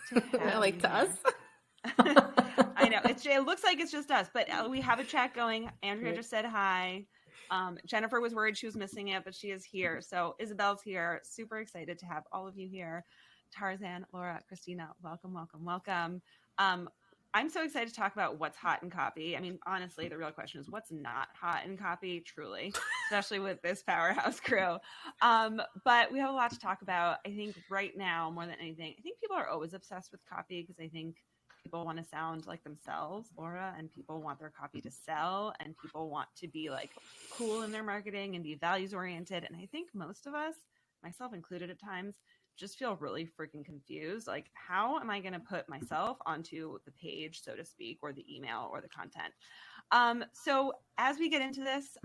to have like to us. I know it looks like it's just us, but we have a chat going. Andrea just said hi. Jennifer was worried she was missing it, but she is here. So Isabel's here. Super excited to have all of you here. Tarzan, Laura, Christina, welcome, welcome, welcome. I'm so excited to talk about what's hot in copy. I mean, honestly, the real question is what's not hot in copy, truly, especially with this powerhouse crew. But we have a lot to talk about. I think right now, more than anything, I think people are always obsessed with copy because I think people want to sound like themselves, Laura, and people want their copy to sell, and people want to be like cool in their marketing and be values oriented. And I think most of us, myself included at times, just feel really freaking confused. Like, how am I going to put myself onto the page, so to speak, or the email or the content? So as we get into this,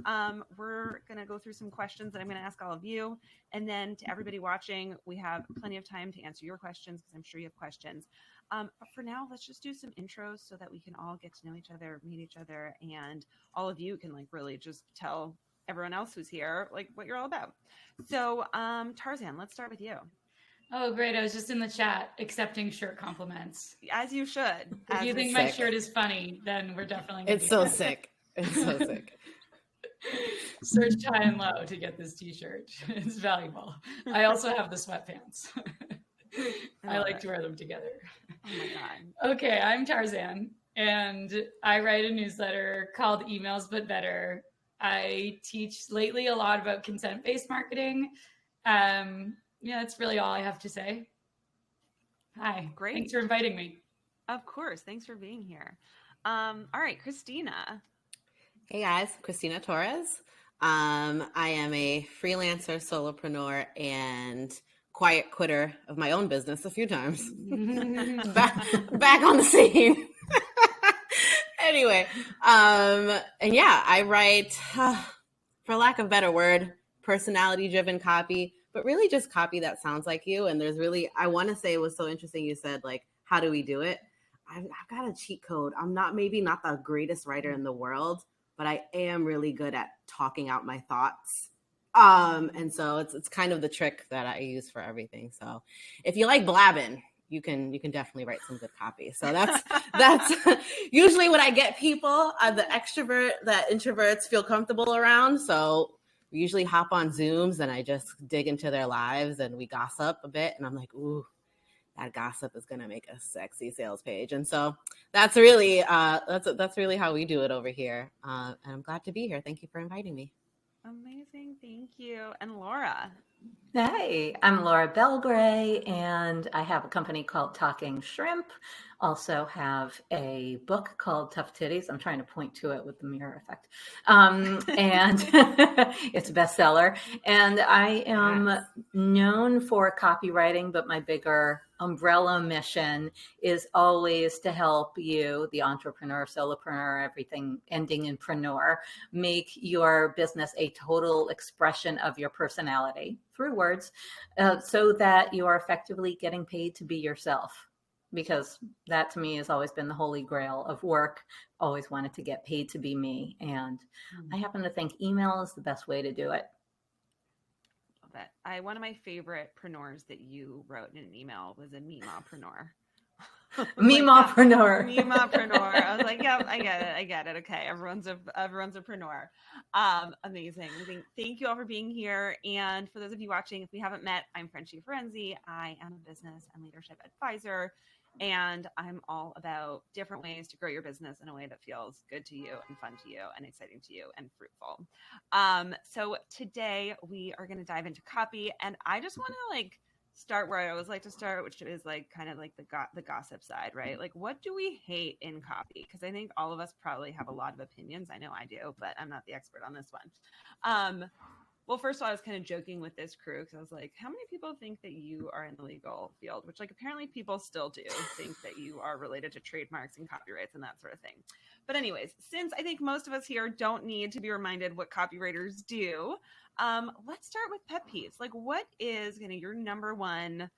we're going to go through some questions that I'm going to ask all of you. And then to everybody watching, we have plenty of time to answer your questions because I'm sure you have questions. But for now, let's just do some intros so that we can all get to know each other, meet each other, and all of you can like really just tell everyone else who's here like what you're all about. So Tarzan, let's start with you. Oh, great. I was just in the chat accepting shirt compliments. As you should. If you think my shirt is funny, then we're definitely It's so sick. It's so sick. Search high and low to get this t-shirt. It's valuable. I also have the sweatpants. I like to wear them together. Oh my God. Okay, I'm Tarzan, and I write a newsletter called Emails But Better. I teach lately a lot about consent-based marketing. Yeah, that's really all I have to say. Hi. Great. Thanks for inviting me. Of course. Thanks for being here. All right, Christina. Hey guys, Christina Torres. I am a freelancer, solopreneur, and quiet quitter of my own business a few times. back on the scene. Anyway, and yeah, I write, for lack of a better word, personality-driven copy, but really just copy that sounds like you. And there's really, I want to say it was so interesting you said, like, how do we do it? I've got a cheat code. I'm maybe not the greatest writer in the world, but I am really good at talking out my thoughts. And so it's kind of the trick that I use for everything. So if you like blabbing, you can definitely write some good copy. So that's usually what I get people, the extrovert that introverts feel comfortable around. So we usually hop on Zooms and I just dig into their lives and we gossip a bit. And I'm like, ooh, that gossip is going to make a sexy sales page. And so that's really how we do it over here. And I'm glad to be here. Thank you for inviting me. Amazing. Thank you. And Laura. Hey, I'm Laura Belgray, and I have a company called Talking Shrimp. Also have a book called Tough Titties. I'm trying to point to it with the mirror effect. And it's a bestseller. And I am known for copywriting, but my bigger umbrella mission is always to help you, the entrepreneur, solopreneur, everything ending in preneur, make your business a total expression of your personality through words, so that you are effectively getting paid to be yourself. Because that to me has always been the holy grail of work. Always wanted to get paid to be me. And I happen to think email is the best way to do it. Love it. One of my favorite preneurs that you wrote in an email was a memopreneur. Memopreneur. Memopreneur. I was like, yep, I get it. Okay. Everyone's a preneur. Amazing. Thank you all for being here. And for those of you watching, if we haven't met, I'm Frenchie Ferenczi. I am a business and leadership advisor. And I'm all about different ways to grow your business in a way that feels good to you and fun to you and exciting to you and fruitful. So today we are going to dive into copy. And I just want to start where I always like to start, which is kind of the gossip side, right? Like, what do we hate in copy? Because I think all of us probably have a lot of opinions. I know I do, but I'm not the expert on this one. Well, first of all, I was kind of joking with this crew because I was like, how many people think that you are in the legal field? Which apparently people still do think that you are related to trademarks and copyrights and that sort of thing. But anyways, since I think most of us here don't need to be reminded what copywriters do, let's start with pet peeves. What is your number one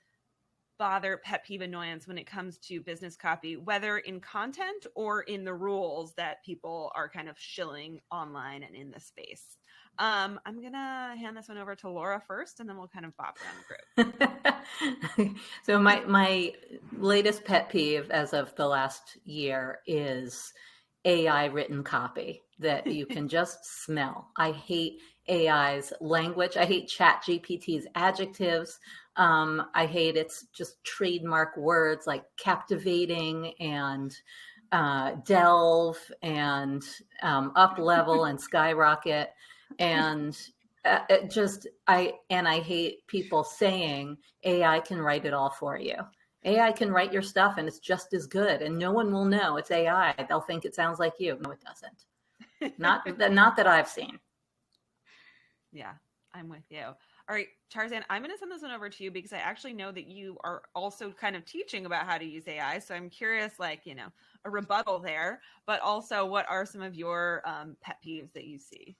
bother, pet peeve, annoyance when it comes to business copy, whether in content or in the rules that people are kind of shilling online and in the space? I'm going to hand this one over to Laura first, and then we'll kind of bop around the group. So my latest pet peeve as of the last year is AI written copy that you can just smell. I hate AI's language. I hate ChatGPT's adjectives. I hate its just trademark words like captivating and delve and up level and skyrocket. And I hate people saying AI can write it all for you. AI can write your stuff and it's just as good, and no one will know it's AI. They'll think it sounds like you. No, it doesn't. Not that I've seen. Yeah, I'm with you. All right, Tarzan, I'm going to send this one over to you because I actually know that you are also kind of teaching about how to use AI. So I'm curious, like, a rebuttal there, but also what are some of your pet peeves that you see?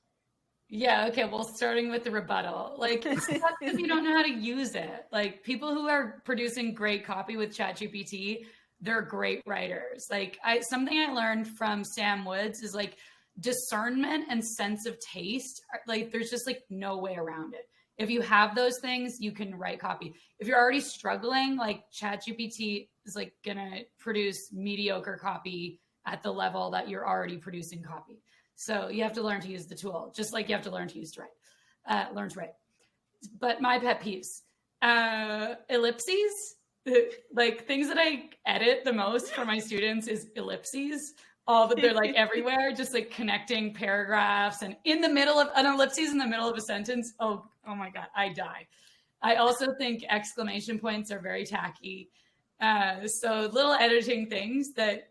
Yeah. Okay. Well, starting with the rebuttal, like it sucks if you don't know how to use it. Like people who are producing great copy with ChatGPT, they're great writers. Like something I learned from Sam Woods is like discernment and sense of taste. Like there's just like no way around it. If you have those things, you can write copy. If you're already struggling, like ChatGPT is like gonna produce mediocre copy at the level that you're already producing copy. So you have to learn to use the tool, just like you have to learn to use to write, learn to write. But my pet peeves, ellipses, like things that I edit the most for my students is ellipses. They're like everywhere, just like connecting paragraphs and in the middle of an ellipses in the middle of a sentence. Oh my God, I die. I also think exclamation points are very tacky. So little editing things that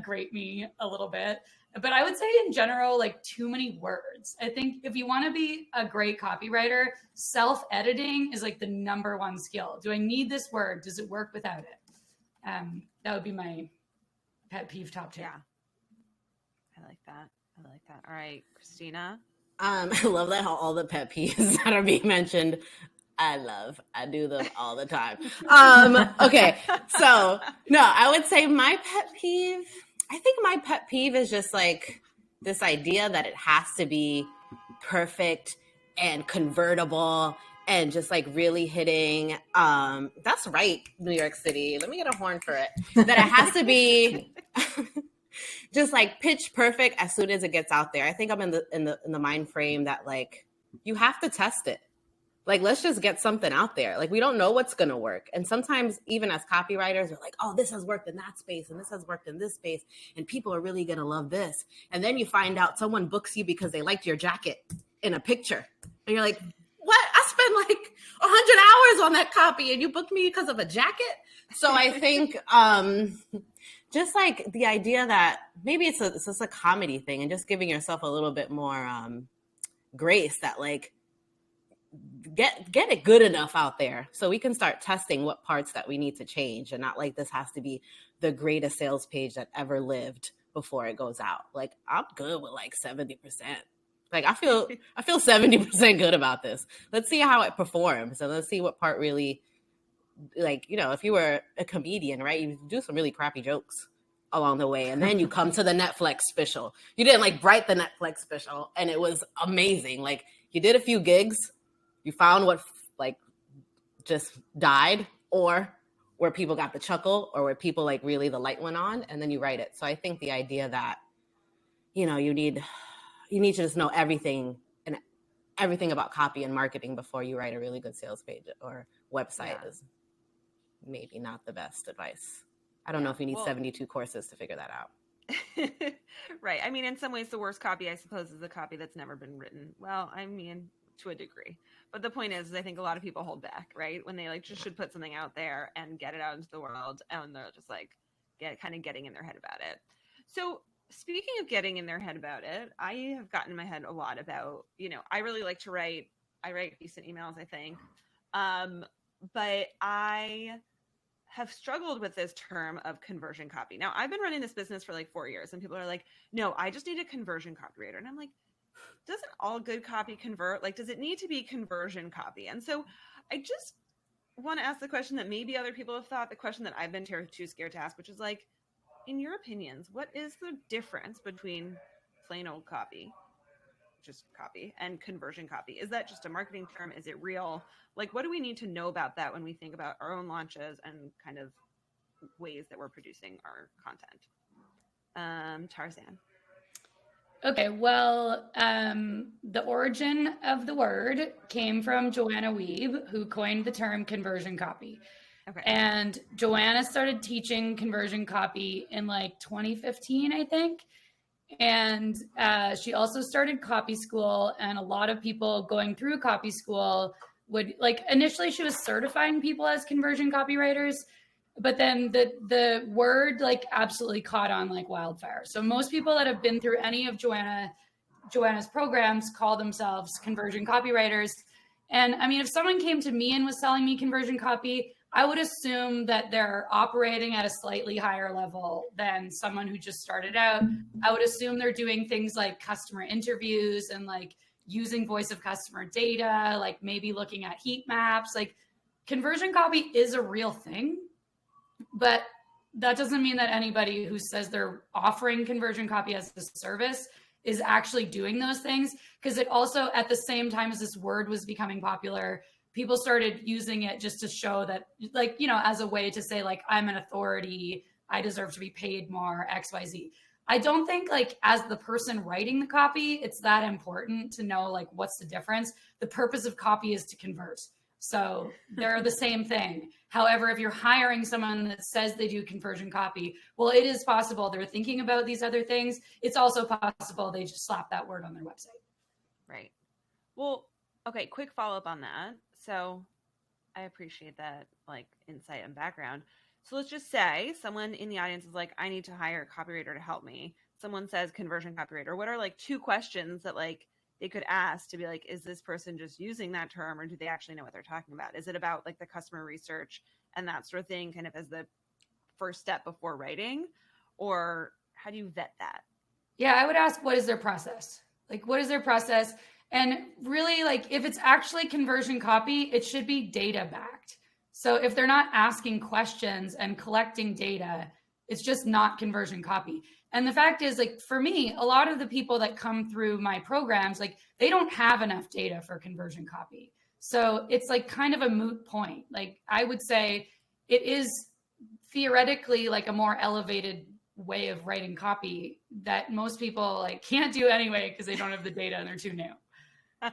grate me a little bit. But I would say in general, like too many words. I think if you want to be a great copywriter, self-editing is like the number one skill. Do I need this word? Does it work without it? That would be my pet peeve top 2. Yeah. I like that. All right, Christina. I love that how all the pet peeves that are being mentioned, I do them all the time. Okay. So no, I would say my pet peeve, I think my pet peeve is just like this idea that it has to be perfect and convertible and just like really hitting. That's right, New York City. Let me get a horn for it. That it has to be just like pitch perfect as soon as it gets out there. I think I'm in the mind frame that like you have to test it. Like, let's just get something out there. Like, we don't know what's going to work. And sometimes even as copywriters, we're like, oh, this has worked in that space and this has worked in this space. And people are really going to love this. And then you find out someone books you because they liked your jacket in a picture. And you're like, what? I spent like 100 hours on that copy and you booked me because of a jacket? So I think just like the idea that maybe it's just a comedy thing and just giving yourself a little bit more grace that like, get it good enough out there so we can start testing what parts that we need to change, and not like this has to be the greatest sales page that ever lived before it goes out. Like I'm good with like 70%. Like I feel 70% good about this. Let's see how it performs and let's see what part really, like, if you were a comedian, right? You do some really crappy jokes along the way and then you come to the Netflix special. You didn't like write the Netflix special and it was amazing. Like you did a few gigs. You found what like just died, or where people got the chuckle, or where people like really the light went on, and then you write it. So I think the idea that, you need to just know everything about copy and marketing before you write a really good sales page or website is maybe not the best advice. I don't know if you need 72 courses to figure that out. Right. I mean, in some ways, the worst copy, I suppose, is a copy that's never been written. Well, I mean, to a degree. But the point is I think a lot of people hold back, right? When they like just should put something out there and get it out into the world, and they're just like getting in their head about it. So speaking of getting in their head about it, I have gotten in my head a lot about, I really like to write. I write decent emails, I think. But I have struggled with this term of conversion copy. Now, I've been running this business for like 4 years, and people are like, no, I just need a conversion copywriter. And I'm like, doesn't all good copy convert? Like, does it need to be conversion copy? And so I just want to ask the question that maybe other people have thought, the question that I've been too scared to ask, which is like, in your opinions, what is the difference between plain old copy, just copy, and conversion copy? Is that just a marketing term? Is it real? Like, what do we need to know about that when we think about our own launches and kind of ways that we're producing our content. Tarzan. Okay, well, the origin of the word came from Joanna Wiebe, who coined the term conversion copy. Okay. And Joanna started teaching conversion copy in like 2015, I think. And she also started copy school, and a lot of people going through copy school would, like, initially she was certifying people as conversion copywriters, but then the word like absolutely caught on like wildfire. So most people that have been through any of Joanna's programs call themselves conversion copywriters. And I mean, if someone came to me and was selling me conversion copy, I would assume that they're operating at a slightly higher level than someone who just started out. I would assume they're doing things like customer interviews and like using voice of customer data, like maybe looking at heat maps. Like, conversion copy is a real thing, but that doesn't mean that anybody who says they're offering conversion copy as a service is actually doing those things. Because it also, at the same time as this word was becoming popular, people started using it just to show that, like, you know, as a way to say, like, I'm an authority, I deserve to be paid more, XYZ. I don't think, like, as the person writing the copy, it's that important to know, like, what's the difference. The purpose of copy is to convert. So they're the same thing. However, if you're hiring someone that says they do conversion copy, well, it is possible they're thinking about these other things. It's also possible they just slap that word on their website. Right. Well, okay, quick follow-up on that. So I appreciate that, like, insight and background. So let's just say someone in the audience is like, I need to hire a copywriter to help me. Someone says conversion copywriter. What are like 2 questions that like they could ask to be like, is this person just using that term, or do they actually know what they're talking about? Is it about like the customer research and that sort of thing kind of as the first step before writing? Or how do you vet that? Yeah, I would ask, what is their process? Like, what is their process? And really, like, if it's actually conversion copy, it should be data backed. So if they're not asking questions and collecting data, it's just not conversion copy. And the fact is, like, for me, a lot of the people that come through my programs, like, they don't have enough data for conversion copy. So it's like kind of a moot point. Like, I would say it is theoretically like a more elevated way of writing copy that most people like can't do anyway because they don't have the data and they're too new. All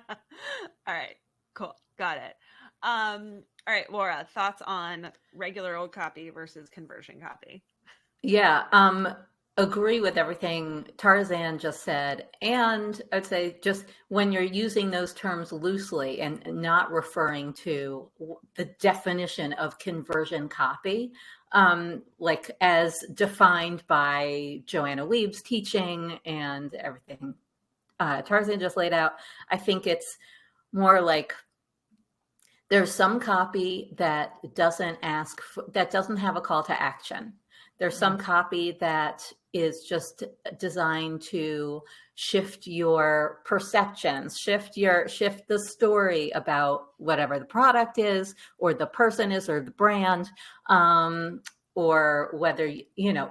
right, cool. Got it. All right, Laura, thoughts on regular old copy versus conversion copy? Yeah, agree with everything Tarzan just said. And I'd say just when you're using those terms loosely and not referring to the definition of conversion copy, like as defined by Joanna Wiebe's teaching and everything Tarzan just laid out, I think it's more like there's some copy that doesn't that doesn't have a call to action. There's some copy that is just designed to shift your perceptions, shift the story about whatever the product is, or the person is, or the brand, or whether,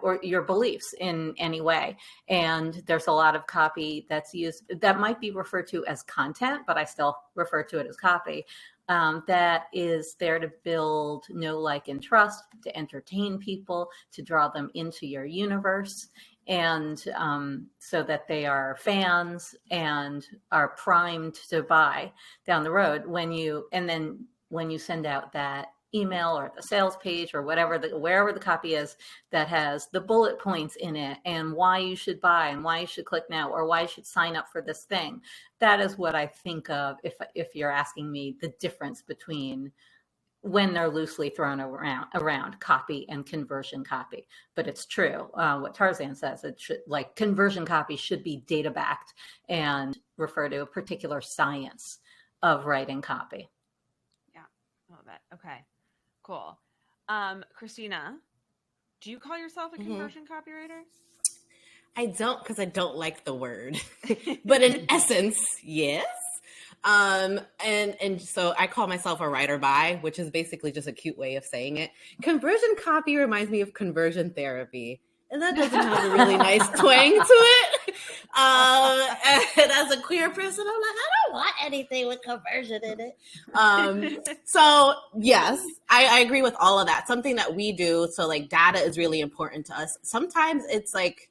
or your beliefs in any way. And there's a lot of copy that's used that might be referred to as content, but I still refer to it as copy. That is there to build know, like, and trust, to entertain people, to draw them into your universe, and so that they are fans and are primed to buy down the road when you send out that email or the sales page or wherever the copy is that has the bullet points in it and why you should buy and why you should click now or why you should sign up for this thing. That is what I think of if you're asking me the difference between when they're loosely thrown around copy and conversion copy. But it's true what Tarzan says. It should, like, conversion copy should be data backed and refer to a particular science of writing copy. Yeah, I love that. Okay. Cool. Christina, do you call yourself a conversion copywriter? I don't, because I don't like the word. But in essence, yes. And so I call myself a writer by, which is basically just a cute way of saying it. Conversion copy reminds me of conversion therapy. And that doesn't have a really nice twang to it. And as a queer person, I'm like, I don't want anything with conversion in it. So yes, I agree with all of that. Something that we do, so like data is really important to us. Sometimes it's like,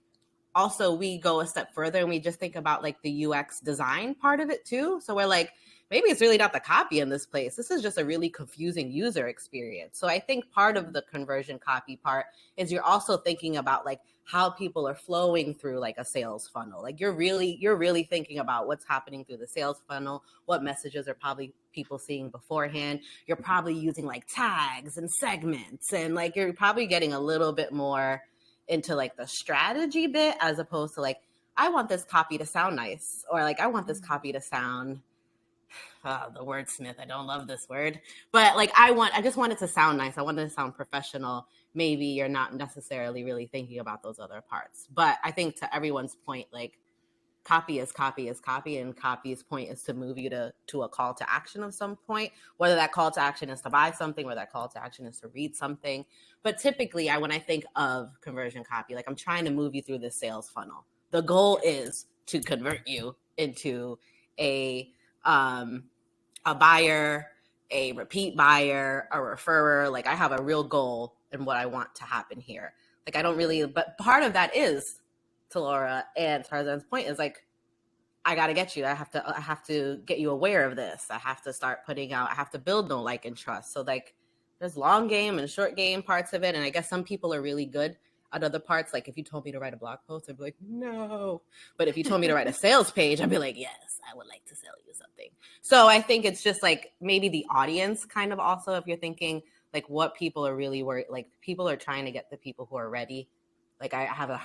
also we go a step further and we just think about like the UX design part of it too. So we're like, maybe it's really not the copy in this place. This is just a really confusing user experience. So I think part of the conversion copy part is you're also thinking about like how people are flowing through like a sales funnel. Like you're really thinking about what's happening through the sales funnel, what messages are probably people seeing beforehand. You're probably using like tags and segments, and like you're probably getting a little bit more into like the strategy bit, as opposed to like, I want this copy to sound nice, or like I want this copy to sound the wordsmith. I don't love this word, but like I just want it to sound nice. I want it to sound professional. Maybe you're not necessarily really thinking about those other parts. But I think to everyone's point, like copy is copy is copy, and copy's point is to move you to a call to action of some point, whether that call to action is to buy something, whether that call to action is to read something. But typically when I think of conversion copy, like I'm trying to move you through this sales funnel. The goal is to convert you into a buyer, a repeat buyer, a referrer. Like I have a real goal in what I want to happen here. Like I don't really, but part of that is, to Laura and Tarzan's point, is like, I got to get you. I have to get you aware of this. I have to start putting out, I have to build know, like, and trust. So like there's long game and short game parts of it. And I guess some people are really good at other parts. Like if you told me to write a blog post, I'd be like, no. But if you told me to write a sales page, I'd be like, yes, I would like to sell you something. So I think it's just like maybe the audience kind of also, if you're thinking like what people are really worried, like people are trying to get the people who are ready. Like I have a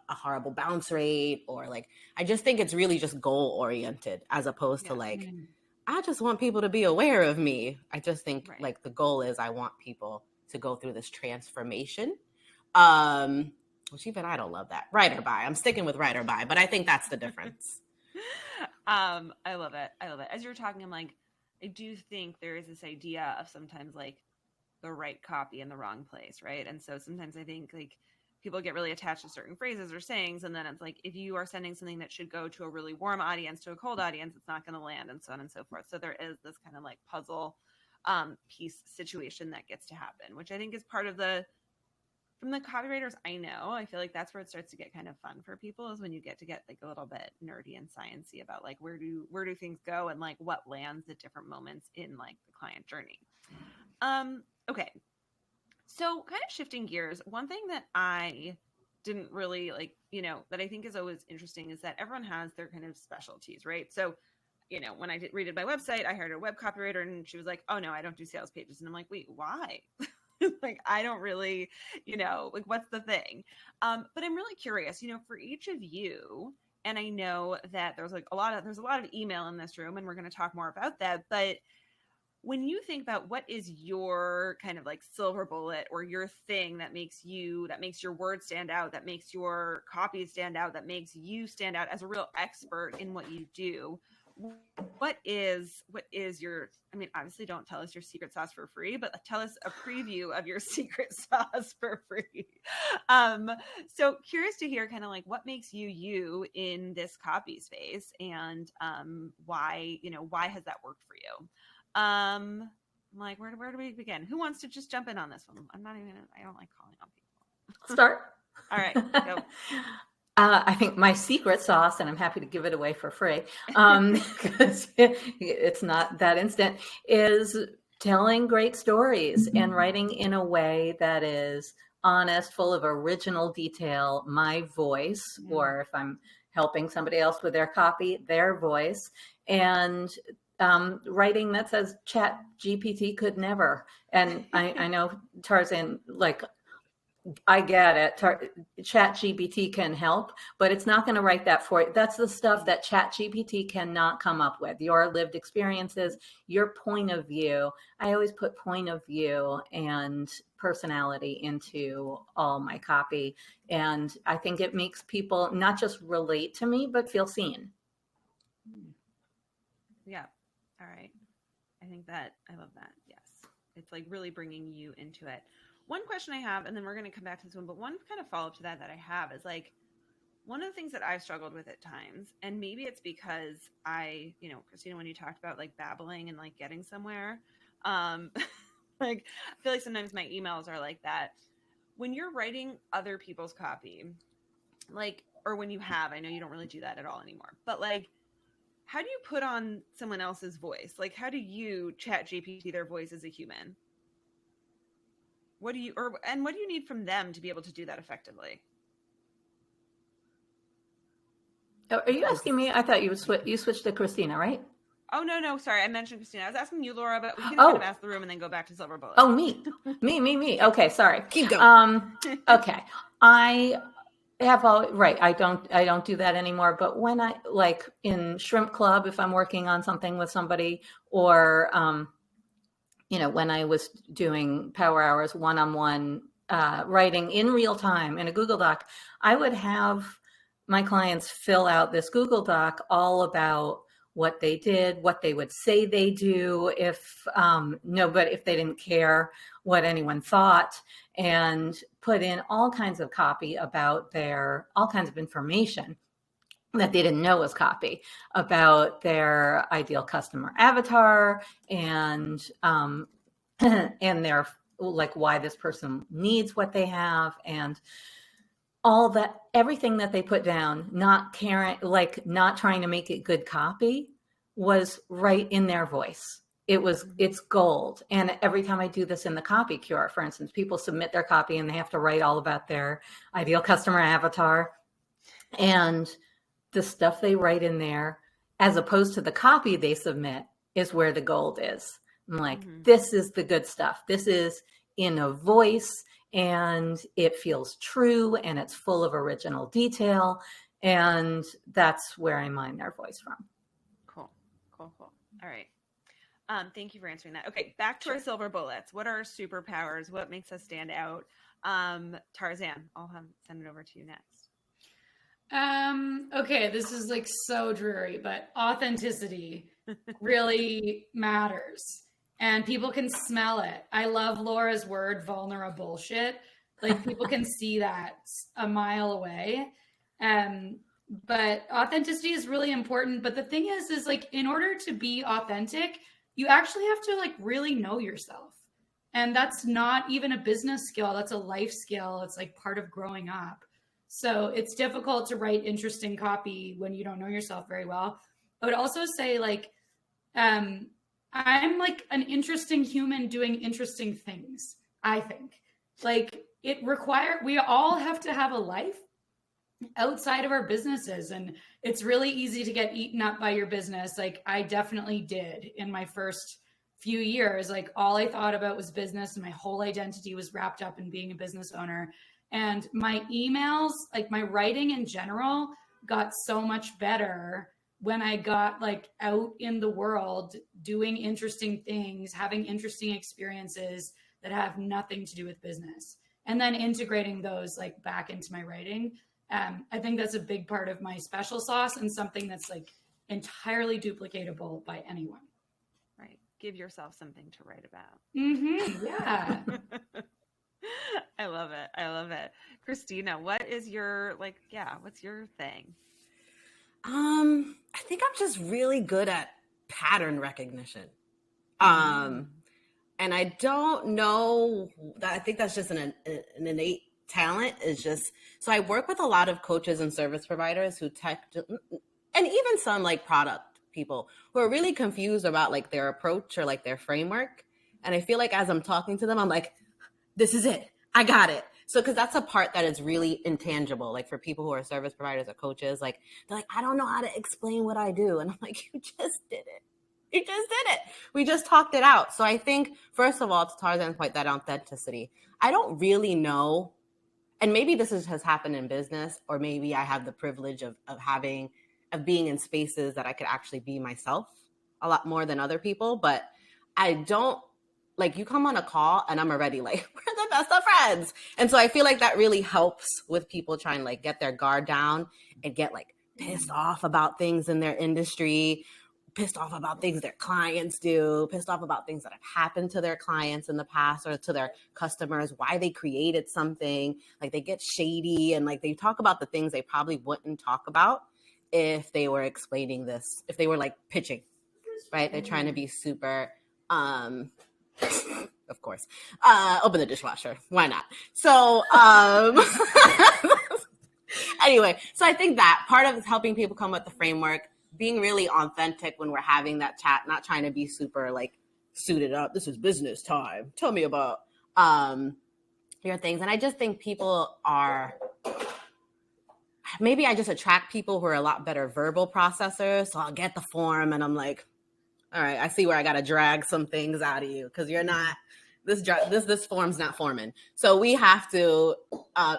horrible bounce rate, or like, I just think it's really just goal oriented as opposed to like, I just want people to be aware of me. I just think like the goal is I want people to go through this transformation. Which even I don't love that. Write or buy. I'm sticking with write or buy, but I think that's the difference. I love it. As you're talking, I'm like, I do think there is this idea of sometimes like the right copy in the wrong place, right? And so sometimes I think like people get really attached to certain phrases or sayings, and then it's like if you are sending something that should go to a really warm audience to a cold audience, it's not going to land, and so on and so forth. So there is this kind of like puzzle piece situation that gets to happen, which I think is part of from the copywriters I know, I feel like that's where it starts to get kind of fun for people, is when you get like a little bit nerdy and sciencey about like where do things go and like what lands at different moments in like the client journey. Okay. So kind of shifting gears, one thing that I didn't really like, that I think is always interesting is that everyone has their kind of specialties, right? So, when I redid my website, I hired a web copywriter and she was like, oh no, I don't do sales pages. And I'm like, wait, why? Like, I don't really, like what's the thing? But I'm really curious, for each of you, and I know that there's a lot of email in this room, and we're going to talk more about that. But when you think about what is your kind of like silver bullet or your thing that makes your words stand out, that makes your copy stand out, that makes you stand out as a real expert in what you do, what is your, I mean, obviously don't tell us your secret sauce for free, but tell us a preview of your secret sauce for free. So curious to hear kind of like what makes you in this copy space, and why has that worked for you? I'm like, where do we begin? Who wants to just jump in on this one? I don't like calling on people. Start. All right, go. I think my secret sauce, and I'm happy to give it away for free, because it's not that instant, is telling great stories and writing in a way that is honest, full of original detail, my voice, or if I'm helping somebody else with their copy, their voice, and writing that says Chat GPT could never. And I know, Tarzan, like, I get it. Chat GPT can help, but it's not going to write that for you. That's the stuff that Chat GPT cannot come up with. Your lived experiences, your point of view. I always put point of view and personality into all my copy. And I think it makes people not just relate to me, but feel seen. Yeah. All right. I love that. Yes. It's like really bringing you into it. one question I have, and then we're going to come back to this one, but one kind of follow-up to that I have is like, one of the things that I've struggled with at times, and maybe it's because Christina, when you talked about like babbling and like getting somewhere, like I feel like sometimes my emails are like that. When you're writing other people's copy, like, or when you have, I know you don't really do that at all anymore, but like, how do you put on someone else's voice? Like, how do you chat GPT their voice as a human? What do you need from them to be able to do that effectively? Are you asking me? I thought you switched to Christina, right? Oh, no. Sorry. I mentioned Christina. I was asking you, Laura, but we can kind of ask the room and then go back to Silver Bullet. Oh, me. Okay. Sorry. Keep going. Okay. I have I don't do that anymore. But when I like in Shrimp Club, if I'm working on something with somebody, or, when I was doing Power Hours one-on-one writing in real time in a Google Doc, I would have my clients fill out this Google Doc all about what they did, what they would say they do if they didn't care what anyone thought, and put in all kinds of copy about all kinds of information that they didn't know was copy about their ideal customer avatar and their like why this person needs what they have and all that, everything that they put down, not caring, like not trying to make it good copy, was right in their voice. It's gold. And every time I do this in the copy cure, for instance, people submit their copy and they have to write all about their ideal customer avatar. And the stuff they write in there, as opposed to the copy they submit, is where the gold is. I'm like, This is the good stuff. This is in a voice, and it feels true, and it's full of original detail. And that's where I mine their voice from. Cool. All right. Thank you for answering that. Okay, back to our silver bullets. What are our superpowers? What makes us stand out? Tarzan, I'll send it over to you next. Okay, this is like so dreary, but authenticity really matters. And people can smell it. I love Laura's word, vulnerable bullshit. Like people can see that a mile away. But authenticity is really important. But the thing is like, in order to be authentic, you actually have to like really know yourself. And that's not even a business skill. That's a life skill. It's like part of growing up. So it's difficult to write interesting copy when you don't know yourself very well. I would also say like, I'm like an interesting human doing interesting things, I think. Like we all have to have a life outside of our businesses. And it's really easy to get eaten up by your business. Like I definitely did in my first few years. Like all I thought about was business, and my whole identity was wrapped up in being a business owner. And my emails, like my writing in general, got so much better when I got like out in the world doing interesting things, having interesting experiences that have nothing to do with business, and then integrating those like back into my writing. I think that's a big part of my special sauce, and something that's like entirely duplicatable by anyone. Right. Give yourself something to write about. Yeah. I love it. Christina, what is your what's your thing? I think I'm just really good at pattern recognition. And I don't know, I think that's just an innate talent. Is just, so I work with a lot of coaches and service providers and even some like product people who are really confused about like their approach or like their framework. And I feel like as I'm talking to them, I'm like, this is it. I got it. So, because that's a part that is really intangible. Like for people who are service providers or coaches, like they're like, I don't know how to explain what I do. And I'm like, you just did it. We just talked it out. So I think, first of all, to Tarzan's point, that authenticity, I don't really know. And maybe this has happened in business, or maybe I have the privilege of being in spaces that I could actually be myself a lot more than other people. But I don't, like, you come on a call and I'm already like, we're the best of friends. And so I feel like that really helps with people trying to like get their guard down and get like pissed off about things in their industry, pissed off about things their clients do, pissed off about things that have happened to their clients in the past or to their customers, why they created something. Like they get shady and like they talk about the things they probably wouldn't talk about if they were explaining this, if they were like pitching, right? They're trying to be super, of course, open the dishwasher. Why not? So, anyway, so I think that part of it is helping people come with the framework, being really authentic when we're having that chat, not trying to be super like suited up. This is business time. Tell me about your things. And I just think people are, maybe I just attract people who are a lot better verbal processors. So I'll get the form and I'm like, all right, I see where I got to drag some things out of you because you're not, this form's not forming. So we have to,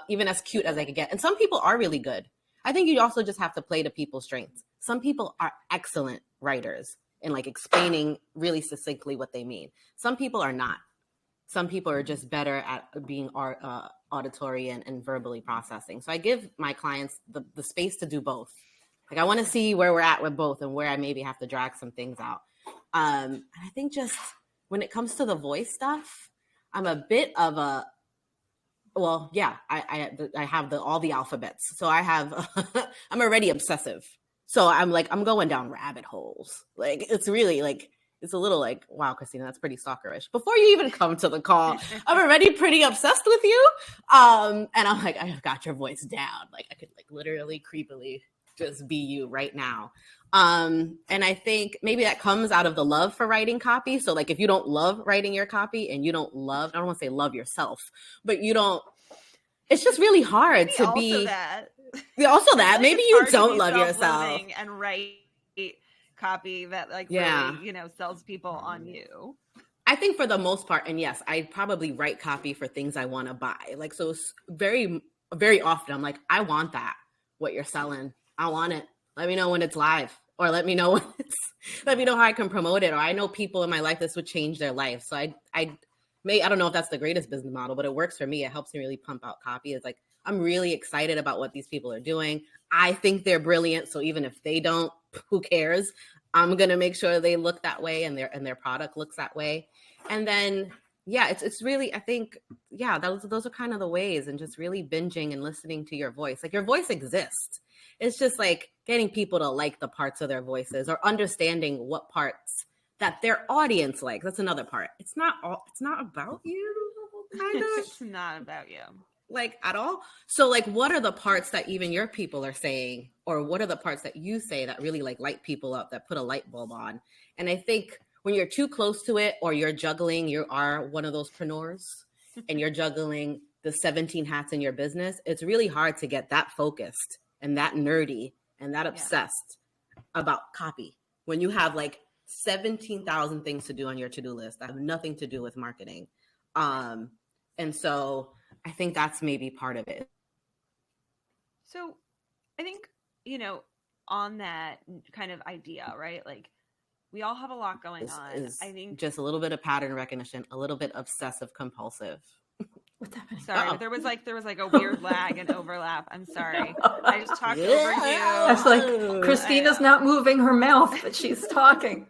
even as cute as I could get. And some people are really good. I think you also just have to play to people's strengths. Some people are excellent writers and like explaining really succinctly what they mean. Some people are not. Some people are just better at being auditory and verbally processing. So I give my clients the space to do both. Like I want to see where we're at with both and where I maybe have to drag some things out. And I think just when it comes to the voice stuff, I'm a bit of a, well, yeah, I have all the alphabets. So I have, I'm already obsessive. So I'm like, I'm going down rabbit holes. Like, it's really like, it's a little like, wow, Christina, that's pretty stalkerish. Before you even come to the call, I'm already pretty obsessed with you. And I'm like, I've got your voice down. Like I could like literally creepily just be you right now. And I think maybe that comes out of the love for writing copy. So like if you don't love writing your copy and you don't love, I don't want to say love yourself, but you don't, it's just really hard maybe to also be. That. Also that. Maybe it's you don't love yourself. And write copy that like yeah. really, sells people on you. I think for the most part, and yes, I probably write copy for things I want to buy. Like, so very, very often I'm like, I want that, what you're selling. I want it. Let me know when it's live or let me know let me know how I can promote it. Or I know people in my life, this would change their life. So I don't know if that's the greatest business model, but it works for me. It helps me really pump out copy. It's like, I'm really excited about what these people are doing. I think they're brilliant. So even if they don't, who cares? I'm going to make sure they look that way and their product looks that way. And then, yeah, it's really, I think, yeah, those are kind of the ways, and just really binging and listening to your voice. Like your voice exists. It's just like getting people to like the parts of their voices or understanding what parts that their audience likes. That's another part. It's not about you. Kind of. It's not about you. Like at all. So like, what are the parts that even your people are saying, or what are the parts that you say that really like light people up, that put a light bulb on? And I think when you're too close to it, or you're juggling, you are one of those preneurs and you're juggling the 17 hats in your business, it's really hard to get that focused and that nerdy and that obsessed about copy when you have like 17,000 things to do on your to-do list that have nothing to do with marketing. And so I think that's maybe part of it. So I think, on that kind of idea, right? Like we all have a lot going on. I think just a little bit of pattern recognition, a little bit obsessive compulsive. What's happening? Sorry, but there was like a weird lag and overlap. I'm sorry. I just talked over you. I was like, Christina's not moving her mouth, but she's talking.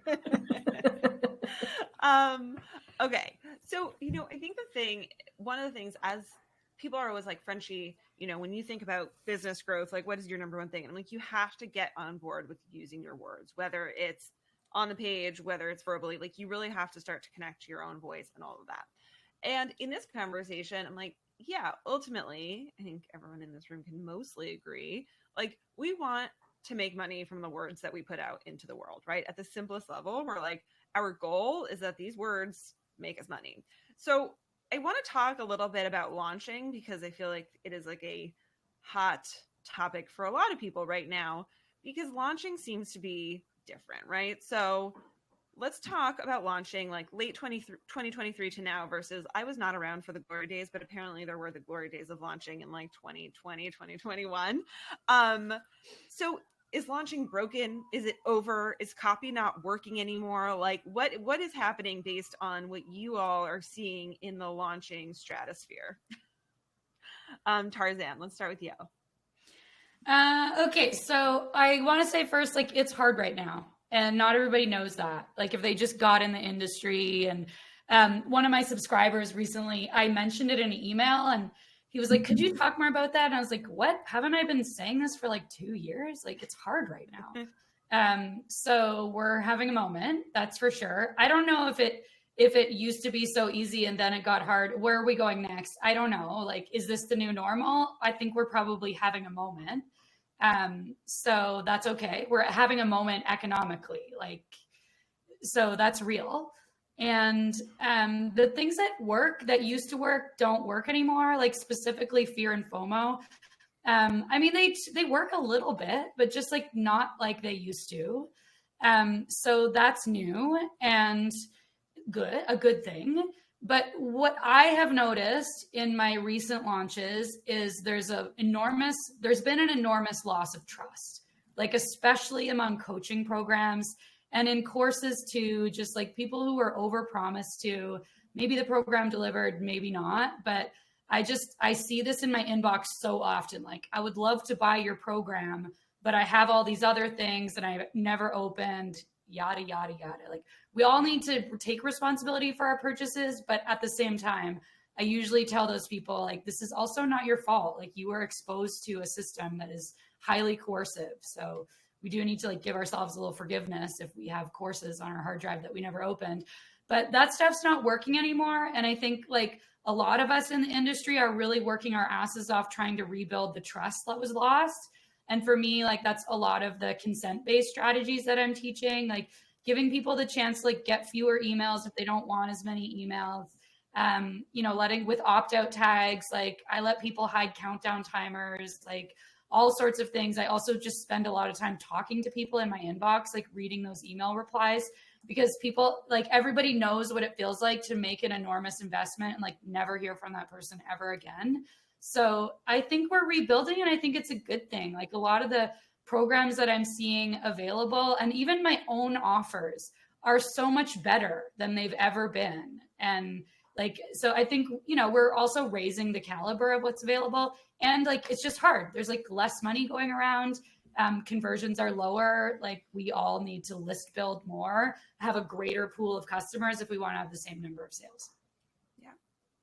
Okay. So, I think one of the things, as people are always like, Frenchie, when you think about business growth, like what is your number one thing? And I'm like, you have to get on board with using your words, whether it's on the page, whether it's verbally, like you really have to start to connect to your own voice and all of that. And in this conversation, I'm like, yeah, ultimately, I think everyone in this room can mostly agree. Like we want to make money from the words that we put out into the world, right? At the simplest level, we're like, our goal is that these words make us money. So I want to talk a little bit about launching, because I feel like it is like a hot topic for a lot of people right now, because launching seems to be different, right? So let's talk about launching like late 2023 to now versus, I was not around for the glory days, but apparently there were the glory days of launching in like 2020, 2021. So is launching broken? Is it over? Is copy not working anymore? Like what is happening based on what you all are seeing in the launching stratosphere? Tarzan, let's start with you. Okay, so I want to say first, like it's hard right now. And not everybody knows that. Like if they just got in the industry. And one of my subscribers recently, I mentioned it in an email and he was like, could you talk more about that? And I was like, what? Haven't I been saying this for like 2 years? Like it's hard right now. So we're having a moment, that's for sure. I don't know if it used to be so easy and then it got hard. Where are we going next? I don't know. Like, is this the new normal? I think we're probably having a moment. So that's okay. We're having a moment economically, like, so that's real. And the things that used to work don't work anymore, like specifically fear and FOMO. I mean, they work a little bit, but just like not like they used to. So that's new and a good thing. But what I have noticed in my recent launches is there's been an enormous loss of trust, like especially among coaching programs and in courses too, just like people who are overpromised to maybe the program delivered, maybe not. But I see this in my inbox so often. Like, I would love to buy your program, but I have all these other things that I've never opened, yada, yada, yada. Like, we all need to take responsibility for our purchases. But at the same time, I usually tell those people, like, this is also not your fault. Like, you were exposed to a system that is highly coercive. So we do need to like give ourselves a little forgiveness if we have courses on our hard drive that we never opened. But that stuff's not working anymore. And I think like a lot of us in the industry are really working our asses off trying to rebuild the trust that was lost. And for me, like that's a lot of the consent-based strategies that I'm teaching, like giving people the chance to like get fewer emails if they don't want as many emails. Letting with opt-out tags, like I let people hide countdown timers, like all sorts of things. I also just spend a lot of time talking to people in my inbox, like reading those email replies, because people, like everybody knows what it feels like to make an enormous investment and like never hear from that person ever again. So I think we're rebuilding and I think it's a good thing. Like a lot of the programs that I'm seeing available and even my own offers are so much better than they've ever been. And like, so I think, we're also raising the caliber of what's available. And like, it's just hard. There's like less money going around. Conversions are lower. Like we all need to list build more, have a greater pool of customers if we want to have the same number of sales. Yeah.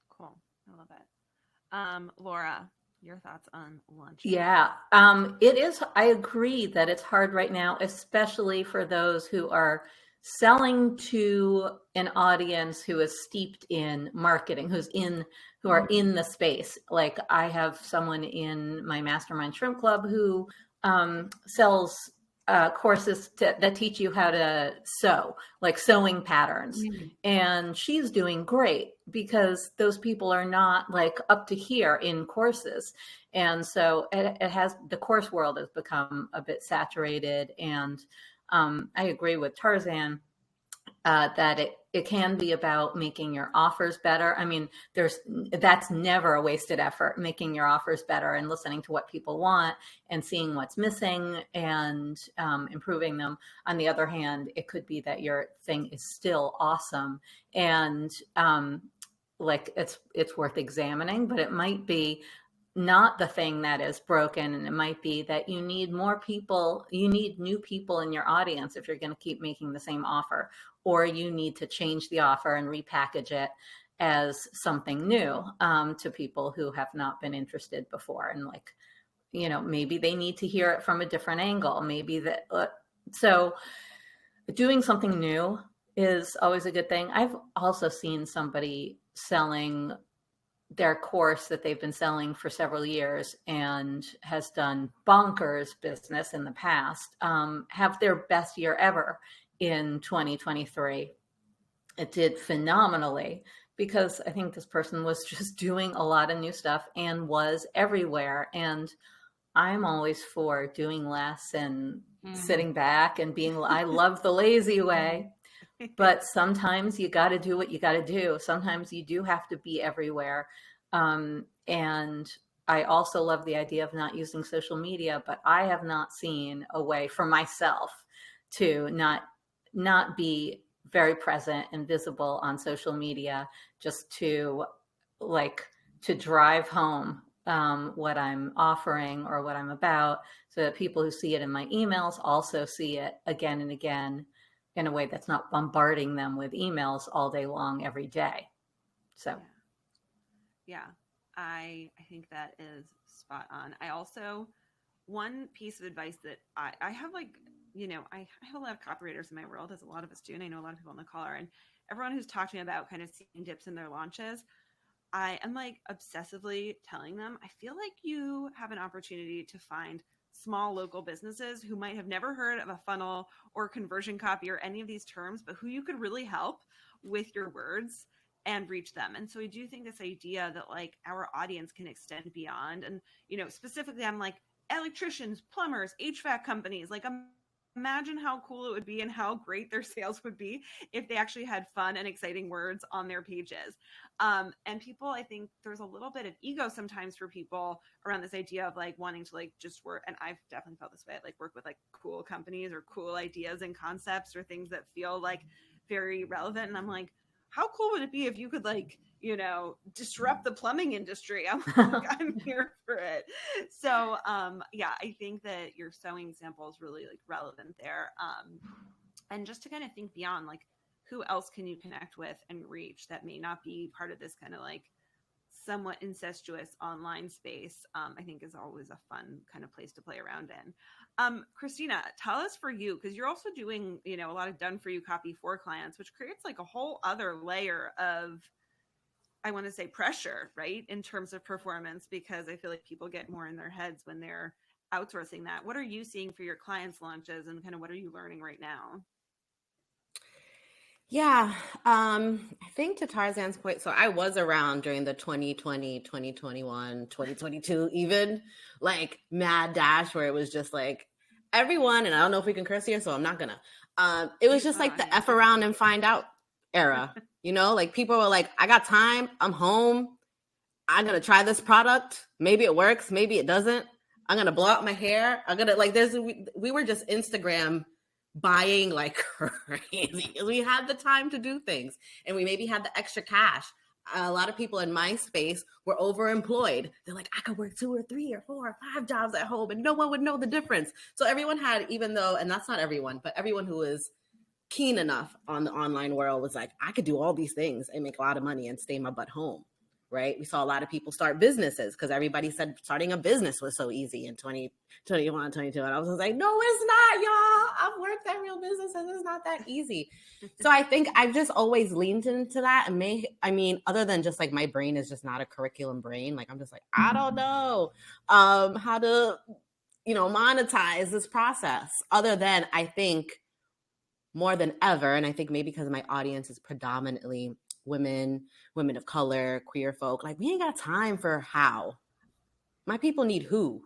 Cool. I love it. Laura, your thoughts on launching? Yeah. It is. I agree that it's hard right now, especially for those who are selling to an audience who is steeped in marketing, who are in the space. Like I have someone in my mastermind shrimp club who sells courses that teach you how to sew, like sewing patterns. And she's doing great because those people are not like up to here in courses. And so the course world has become a bit saturated. And I agree with Tarzan that it can be about making your offers better. I mean, that's never a wasted effort, making your offers better and listening to what people want and seeing what's missing and improving them. On the other hand, it could be that your thing is still awesome and like it's worth examining, but it might be not the thing that is broken. And it might be that you need more people, you need new people in your audience if you're going to keep making the same offer, or you need to change the offer and repackage it as something new to people who have not been interested before. And like, maybe they need to hear it from a different angle. Maybe that, so doing something new is always a good thing. I've also seen somebody selling their course that they've been selling for several years and has done bonkers business in the past, have their best year ever in 2023. It did phenomenally because I think this person was just doing a lot of new stuff and was everywhere. And I'm always for doing less and sitting back and I love the lazy way. But sometimes you got to do what you got to do. Sometimes you do have to be everywhere. And I also love the idea of not using social media, but I have not seen a way for myself to not be very present and visible on social media, just to drive home what I'm offering or what I'm about, so that people who see it in my emails also see it again and again in a way that's not bombarding them with emails all day long every day. So yeah, I think that is spot on. I also, one piece of advice that I have, like, I have a lot of copywriters in my world, as a lot of us do, and I know a lot of people on the call are, and everyone who's talked to me about kind of seeing dips in their launches, I am like obsessively telling them, I feel like you have an opportunity to find small local businesses who might have never heard of a funnel or conversion copy or any of these terms, but who you could really help with your words and reach them. And so I do think this idea that like our audience can extend beyond, and, specifically I'm like electricians, plumbers, HVAC companies, like imagine how cool it would be and how great their sales would be if they actually had fun and exciting words on their pages. And people, I think there's a little bit of ego sometimes for people around this idea of like wanting to like just work. And I've definitely felt this way. I like work with like cool companies or cool ideas and concepts or things that feel like very relevant. And I'm like, how cool would it be if you could like, disrupt the plumbing industry? I'm like, I'm here for it. So, yeah, I think that your sewing example is really like relevant there. And just to kind of think beyond, like, who else can you connect with and reach that may not be part of this kind of like somewhat incestuous online space, I think is always a fun kind of place to play around in. Christina, tell us for you, because you're also doing, a lot of done for you copy for clients, which creates like a whole other layer of, I want to say, pressure, right? In terms of performance, because I feel like people get more in their heads when they're outsourcing that. What are you seeing for your clients' launches, and kind of what are you learning right now? Yeah, I think to Tarzan's point, so I was around during the 2020, 2021, 2022, even like mad dash, where it was just like everyone, and I don't know if we can curse here, so I'm not gonna. It was just like the F around and find out era, like people were like, I got time, I'm home, I'm gonna try this product, maybe it works, maybe it doesn't, I'm gonna blow out my hair, I'm gonna like, we were just Instagram buying like crazy. We had the time to do things, and we maybe had the extra cash. A lot of people in my space were overemployed. They're like, I could work 2 or 3 or 4 or 5 jobs at home and no one would know the difference. So everyone had, even though, and that's not everyone, but everyone who was keen enough on the online world was like, I could do all these things and make a lot of money and stay my butt home. Right? We saw a lot of people start businesses because everybody said starting a business was so easy in 2021, 22. And I was like, no, it's not, y'all. I've worked at real businesses. It's not that easy. So I think I've just always leaned into that. And other than just like my brain is just not a curriculum brain. Like I'm just like, I don't know how to, monetize this process, other than I think more than ever. And I think maybe because my audience is predominantly women of color, queer folk, like we ain't got time for how. My people need who,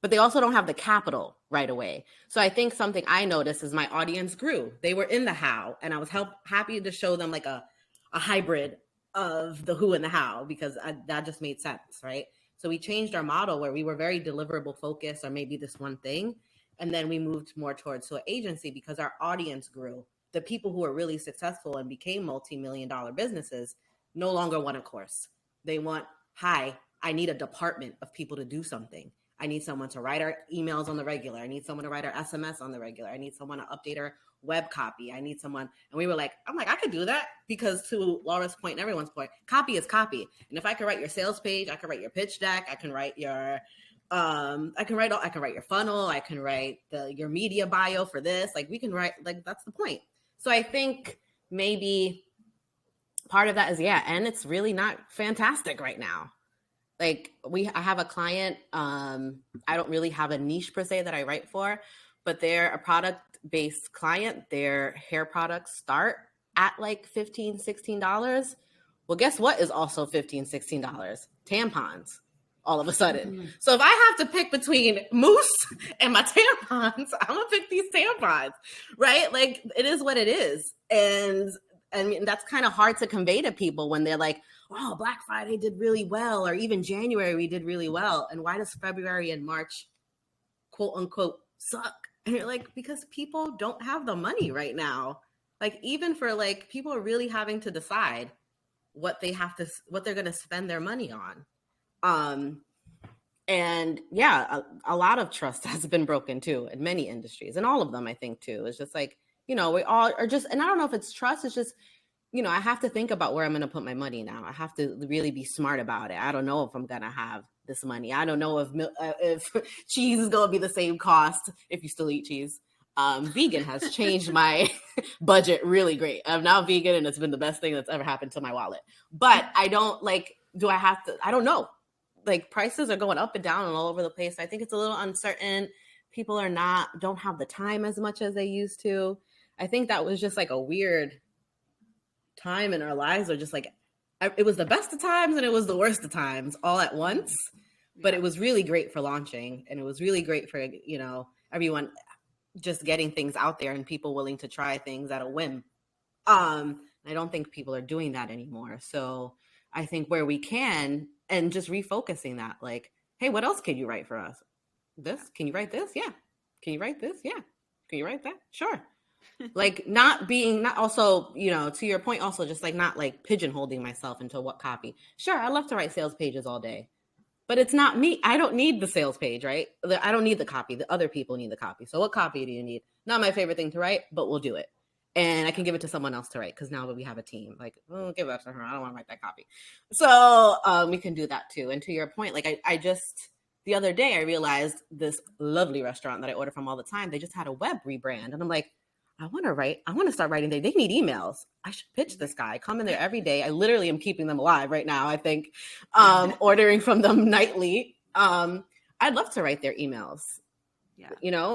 but they also don't have the capital right away. So I think something I noticed is my audience grew. They were in the how, and I was happy to show them like a hybrid of the who and the how, because that just made sense, right? So we changed our model where we were very deliverable focused, or maybe this one thing, and then we moved more towards an agency because our audience grew. The people who are really successful and became multi-million-dollar businesses no longer want a course. They want, hi, I need a department of people to do something. I need someone to write our emails on the regular. I need someone to write our SMS on the regular. I need someone to update our web copy. I need someone. And we were like, I'm like, I could do that, because to Laura's point and everyone's point, copy is copy. And if I could write your sales page, I could write your pitch deck. I can write your I can write your funnel. I can write your media bio for this. Like we can write, like that's the point. So I think maybe part of that is, and it's really not fantastic right now. Like I have a client, I don't really have a niche per se that I write for, but they're a product-based client. Their hair products start at like $15, $16. Well, guess what is also $15, $16? Tampons. All of a sudden. Mm-hmm. So if I have to pick between mousse and my tampons, I'm gonna pick these tampons, right? Like it is what it is. And I mean, that's kind of hard to convey to people when they're like, oh, Black Friday did really well, or even January we did really well. And why does February and March, quote unquote, suck? And you're like, because people don't have the money right now. Like even for like people are really having to decide what they're gonna spend their money on. And yeah, a lot of trust has been broken too in many industries, and all of them, I think too. It's just like, we all are just, and I don't know if it's trust, it's just, I have to think about where I'm going to put my money now. I have to really be smart about it. I don't know if I'm going to have this money. I don't know if cheese is going to be the same cost if you still eat cheese. Vegan has changed my budget really great. I'm now vegan, and it's been the best thing that's ever happened to my wallet. But I don't I don't know. Like, prices are going up and down and all over the place. I think it's a little uncertain. People don't have the time as much as they used to. I think that was just like a weird time in our lives, or just like, it was the best of times and it was the worst of times all at once. But it was really great for launching, and it was really great for, everyone just getting things out there and people willing to try things at a whim. I don't think people are doing that anymore. So I think where we can, and just refocusing that, like, hey, what else can you write for us? This? Can you write this? Yeah. Can you write this? Yeah. Can you write that? Sure. Like, not also, to your point, also just like not like pigeonholing myself into what copy. Sure, I love to write sales pages all day, but it's not me. I don't need the sales page, right? I don't need the copy. The other people need the copy. So what copy do you need? Not my favorite thing to write, but we'll do it. And I can give it to someone else to write, because now that we have a team, like, give that to her. I don't want to write that copy. So we can do that too. And to your point, like, I just, the other day, I realized this lovely restaurant that I order from all the time, they just had a web rebrand. And I'm like, I want to start writing. They need emails. I should pitch this guy. I come in there every day. I literally am keeping them alive right now, I think, ordering from them nightly. I'd love to write their emails. Yeah.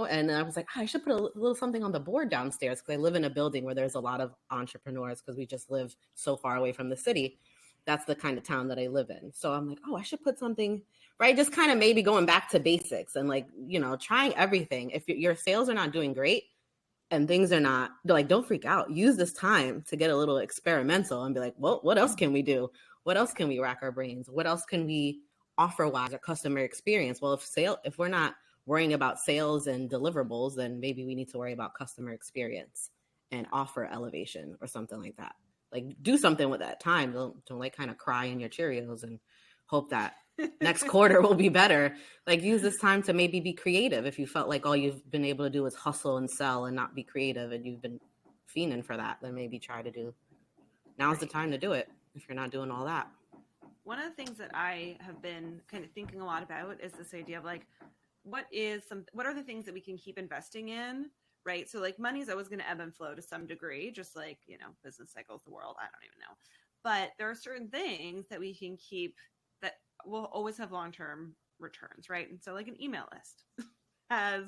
And I was like, I should put a little something on the board downstairs, because I live in a building where there's a lot of entrepreneurs, because we just live so far away from the city. That's the kind of town that I live in. So I'm like, I should put something, right? Just kind of maybe going back to basics and like, trying everything. If your sales are not doing great and things are not, like, don't freak out. Use this time to get a little experimental and be like, well, what else can we do? What else can we rack our brains? What else can we offer wise, our customer experience? Well, if we're not worrying about sales and deliverables, then maybe we need to worry about customer experience and offer elevation or something like that. Like, do something with that time. Don't like kind of cry in your Cheerios and hope that next quarter will be better. Like, use this time to maybe be creative. If you felt like all you've been able to do is hustle and sell and not be creative, and you've been fiending for that, then maybe try to do. Now's the time to do it if you're not doing all that. One of the things that I have been kind of thinking a lot about is this idea of like, what are the things that we can keep investing in, right? So like, money is always going to ebb and flow to some degree, just like, business cycles, the world, I don't even know. But there are certain things that we can keep that will always have long-term returns, right? And so like an email list has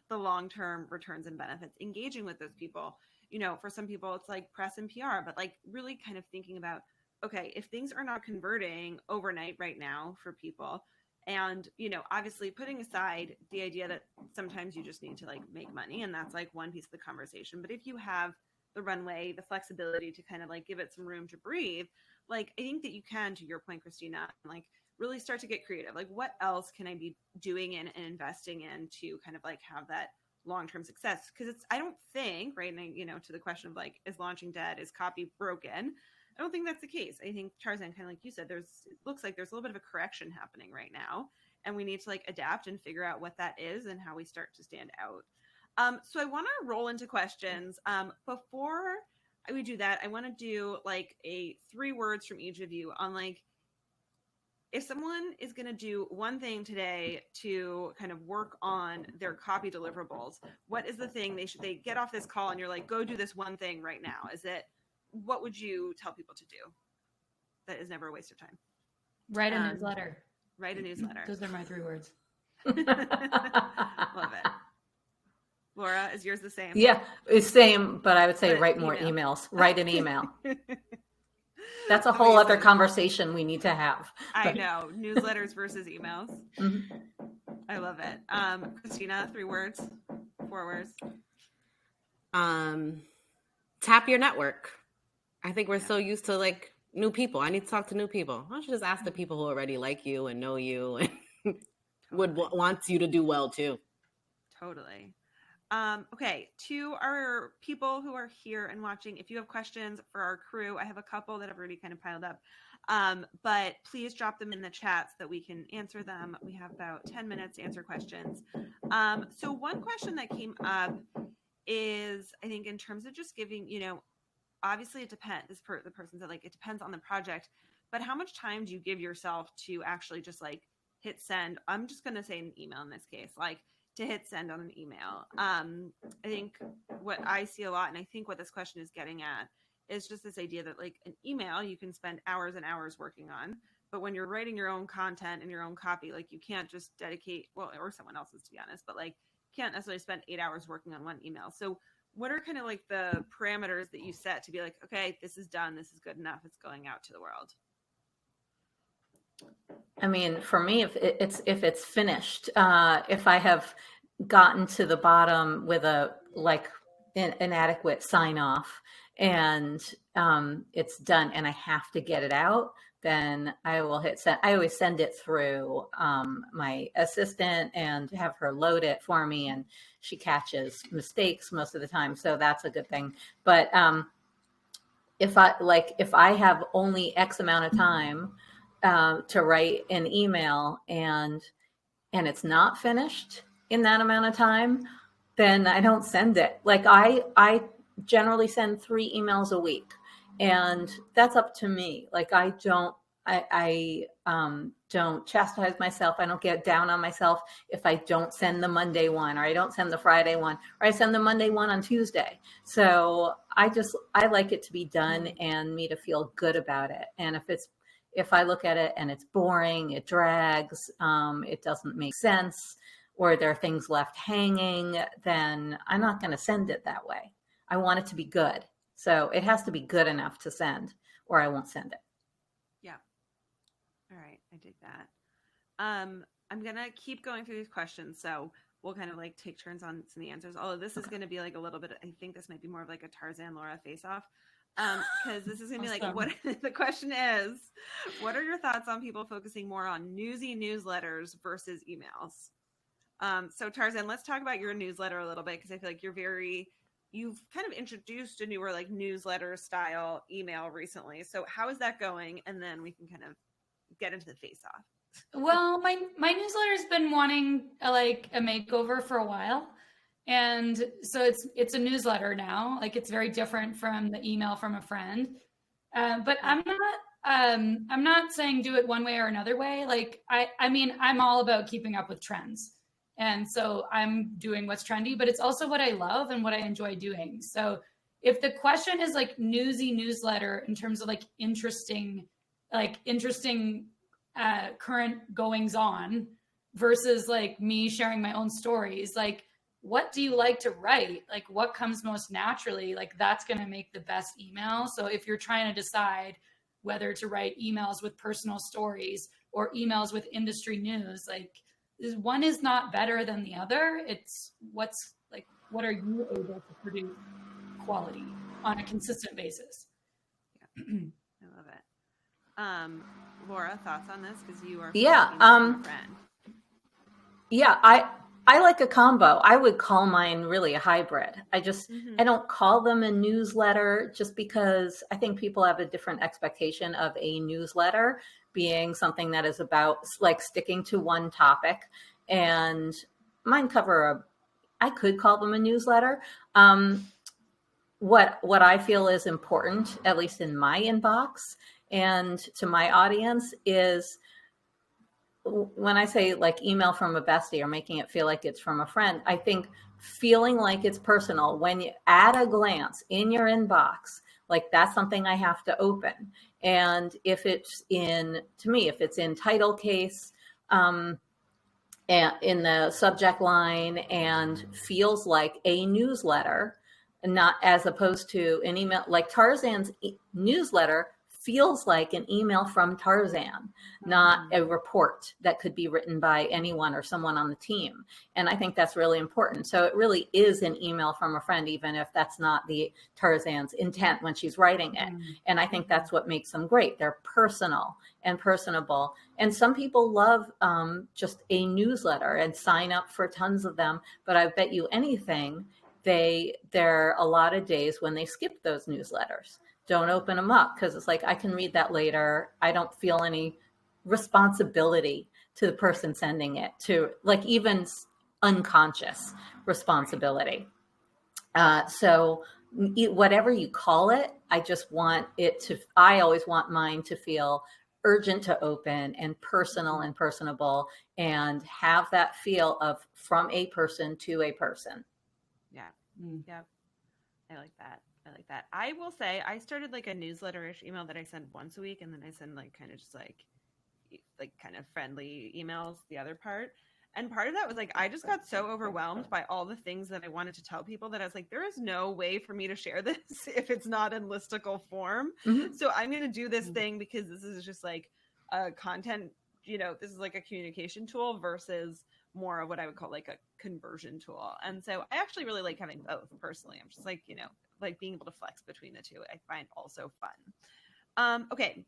the long-term returns and benefits. Engaging with those people, for some people it's like press and PR, but like really kind of thinking about, okay, if things are not converting overnight right now for people, and, obviously putting aside the idea that sometimes you just need to like make money, and that's like one piece of the conversation. But if you have the runway, the flexibility to kind of like give it some room to breathe, like, I think that you can, to your point, Christina, like really start to get creative. Like, what else can I be doing and investing in to kind of like have that long-term success? Because I don't think, right, and to the question of like, is launching dead, is copy broken? I don't think that's the case. I think, Tarzan, kind of like you said, it looks like there's a little bit of a correction happening right now, and we need to like adapt and figure out what that is and how we start to stand out. So I want to roll into questions. Before we do that, I want to do like 3 words from each of you on like, if someone is going to do one thing today to kind of work on their copy deliverables, what is the thing they get off this call and you're like, go do this one thing right now? What would you tell people to do that is never a waste of time? Write a newsletter. Write a newsletter. Those are my 3 words. Love it. Laura, is yours the same? Yeah, it's same, but I would say write more emails. Write an email. That's a whole other conversation we need to have. I know. Newsletters versus emails. Mm-hmm. I love it. Christina, 3 words, 4 words. Tap your network. I think we're so used to like new people. I need to talk to new people. Why don't you just ask the people who already like you and know you and would want you to do well too. Totally. Okay, to our people who are here and watching, if you have questions for our crew, I have a couple that have already kind of piled up. But please drop them in the chat so that we can answer them. We have about 10 minutes to answer questions. So one question that came up is, I think in terms of just giving, obviously it depends. The person said like, it depends on the project, but how much time do you give yourself to actually just like hit send? I'm just going to say an email in this case, like to hit send on an email. I think what I see a lot, and I think what this question is getting at, is just this idea that like an email you can spend hours and hours working on, but when you're writing your own content and your own copy, like you can't just dedicate, well, or someone else's to be honest, but like can't necessarily spend 8 hours working on one email. So what are kind of like the parameters that you set to be like, okay, this is done, this is good enough, it's going out to the world? I mean, for me, if it's finished, if I have gotten to the bottom with an adequate sign off, and it's done, and I have to get it out, then I will hit send. I always send it through my assistant and have her load it for me, and she catches mistakes most of the time, so that's a good thing. But if I have only X amount of time to write an email and it's not finished in that amount of time, then I don't send it. Like I generally send 3 emails a week, and that's up to me. Like I don't chastise myself. I don't get down on myself if I don't send the Monday one, or I don't send the Friday one, or I send the Monday one on Tuesday. So I like it to be done and me to feel good about it. And if I look at it and it's boring, it drags, it doesn't make sense, or there are things left hanging, then I'm not going to send it that way. I want it to be good. So it has to be good enough to send, or I won't send it. Yeah. All right. I dig that. I'm going to keep going through these questions. So we'll kind of like take turns on some of the answers. Although this is going to be like a little bit, I think this might be more of like a Tarzan Laura face-off. Because this is going to be like, what the question is, what are your thoughts on people focusing more on newsy newsletters versus emails? So Tarzan, let's talk about your newsletter a little bit, because I feel like you've kind of introduced a newer like newsletter style email recently. So how is that going? And then we can kind of get into the face off. Well, my newsletter's been wanting a makeover for a while. And so it's a newsletter now. Like it's very different from the email from a friend. But I'm not saying do it one way or another way. Like I mean, I'm all about keeping up with trends. And so I'm doing what's trendy, but it's also what I love and what I enjoy doing. So if the question is like newsy newsletter in terms of like interesting current goings on versus like me sharing my own stories, like what do you like to write? Like what comes most naturally? Like that's going to make the best email. So if you're trying to decide whether to write emails with personal stories or emails with industry news, like one is not better than the other. It's what are you able to produce quality on a consistent basis? Yeah. I love it. Laura, thoughts on this? Because you are friend. Yeah, I like a combo. I would call mine really a hybrid. I don't call them a newsletter just because I think people have a different expectation of a newsletter being something that is about like sticking to one topic, and mine I could call them a newsletter. What I feel is important, at least in my inbox and to my audience, is when I say like email from a bestie or making it feel like it's from a friend, I think feeling like it's personal when you at a glance in your inbox, like that's something I have to open. And if it's in title case, and in the subject line and feels like a newsletter, not as opposed to an email, like Tarzan's newsletter feels like an email from Tarzan, not a report that could be written by anyone or someone on the team. And I think that's really important. So it really is an email from a friend, even if that's not the Tarzan's intent when she's writing it. And I think that's what makes them great. They're personal and personable. And some people love just a newsletter and sign up for tons of them. But I bet you anything, there are a lot of days when they skip those newsletters don't open them up, because it's like, I can read that later. I don't feel any responsibility to the person sending it, to like even unconscious responsibility. So whatever you call it, I just want it to, I always want mine to feel urgent to open and personal and personable, and have that feel of from a person to a person. Yeah. Yep. I like that. I will say I started like a newsletter-ish email that I send once a week, and then I send like kind of just like kind of friendly emails the other part. And part of that was like, I just got so overwhelmed by all the things that I wanted to tell people that I was like, there is no way for me to share this if it's not in listicle form. Mm-hmm. So I'm going to do this thing because this is just like a content, this is like a communication tool versus more of what I would call like a conversion tool. And so I actually really like having both personally. I'm just like, like being able to flex between the two, I find also fun. Okay.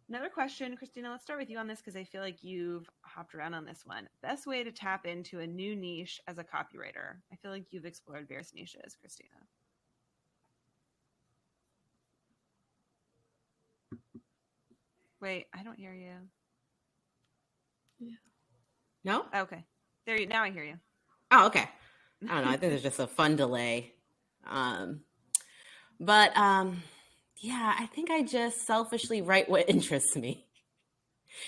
Another question, Christina, let's start with you on this because I feel like you've hopped around on this one. Best way to tap into a new niche as a copywriter? I feel like you've explored various niches, Christina. Wait, I don't hear you. Yeah. No? Okay. There you. Now I hear you. Oh, okay. I don't know. I think there's just a fun delay. Yeah, I think I just selfishly write what interests me.